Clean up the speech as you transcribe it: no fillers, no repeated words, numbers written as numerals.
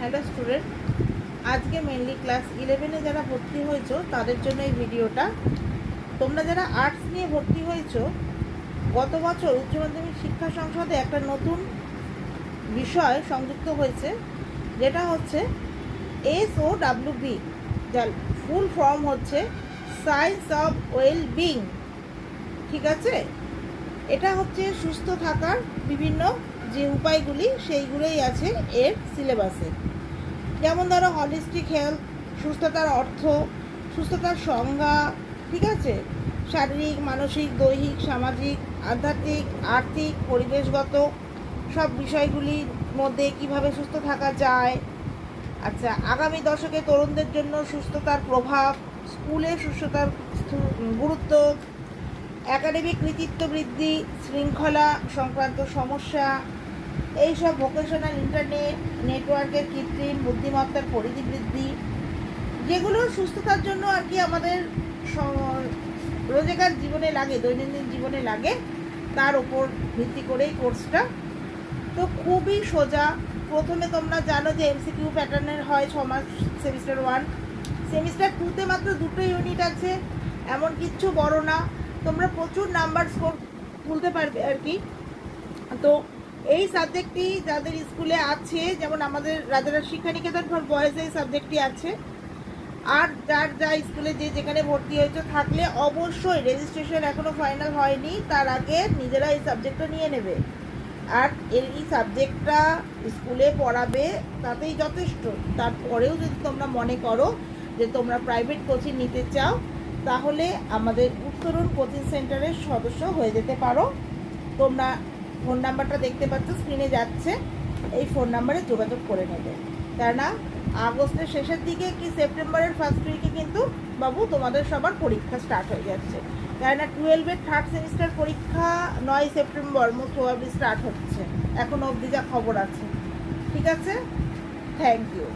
Hello student, আজকে mainly class 11-এ যারা ভর্তি হয়েছো তাদের জন্য এই ভিডিওটা। তোমরা যারা আর্টস নিয়ে ভর্তি হয়েছো, গত বছর উচ্চ মাধ্যমিক শিক্ষা সংসদে একটা নতুন বিষয় সংযুক্ত হয়েছে, যেটা হচ্ছে SOWB, যার ফুল ফর্ম হচ্ছে সায়েন্স অফ ওয়েল বিং। ঠিক আছে, এটা হচ্ছে সুস্থ থাকার বিভিন্ন যে উপায়গুলি সেইগুলোই আছে এর সিলেবাসে। যেমন ধরো হলিস্টিক হেলথ, সুস্থতার অর্থ, সুস্থতার সংজ্ঞা, ঠিক আছে, শারীরিক, মানসিক, দৈহিক, সামাজিক, আধ্যাত্মিক, আর্থিক, পরিবেশগত সব বিষয়গুলির মধ্যে কিভাবে সুস্থ থাকা যায়। আচ্ছা, আগামী দশকে তরুণদের জন্য সুস্থতার প্রভাব, স্কুলে সুস্থতার গুরুত্ব, একাডেমিক কৃতিত্ব বৃদ্ধি, শৃঙ্খলা সংক্রান্ত সমস্যা, এইসব ভোকেশনাল ইন্টারনেট নেটওয়ার্কের কৃত্রিম বুদ্ধিমত্তার পরিধি বৃদ্ধি, যেগুলো সুস্থতার জন্য আর কি আমাদের রোজগার জীবনে লাগে, দৈনন্দিন জীবনে লাগে, তার ওপর ভিত্তি করেই কোর্সটা। তো খুবই সোজা। প্রথমে তোমরা জানো যে MCQ প্যাটার্নের হয় 6 মাস সেমিস্টার 1। সেমিস্টার 2তে মাত্র 2টো ইউনিট আছে, এমন কিচ্ছু বড় না, তোমরা প্রচুর নাম্বার স্কোর তুলতে পারবে আর কি। তো এই সাবজেক্টটি যাদের স্কুলে আছে, যেমন আমাদের রাজারাজ শিক্ষানিকেতন ফর বয়েজে এই সাবজেক্টটি আছে, আর যার যা স্কুলে যে যেখানে ভর্তি হয়েছে থাকলে অবশ্যই রেজিস্ট্রেশন এখনও ফাইনাল হয়নি, তার আগে নিজেরা এই সাবজেক্টটা নিয়ে নেবে। আর এই সাবজেক্টটা স্কুলে পড়াবে তাতেই যথেষ্ট। তারপরেও যদি তোমরা মনে করো যে তোমরা প্রাইভেট কোচিং নিতে চাও, তাহলে আমাদের উত্তরণ কোচিং সেন্টারের সদস্য হয়ে যেতে পারো। তোমরা ফোন নাম্বারটা দেখতে পাচ্ছ স্ক্রিনে যাচ্ছে, এই ফোন নাম্বারে যোগাযোগ করে নেবে। কেননা আগস্টের শেষের দিকে কি সেপ্টেম্বরের ফার্স্ট উইকে কিন্তু বাবু তোমাদের সবার পরীক্ষা স্টার্ট হয়ে যাচ্ছে। কেননা 12-এর থার্ড সেমিস্টার পরীক্ষা 9 সেপ্টেম্বর মোস্ট প্রবাবলি স্টার্ট হচ্ছে, এখন অবধি যা খবর আছে। ঠিক আছে, থ্যাংক ইউ।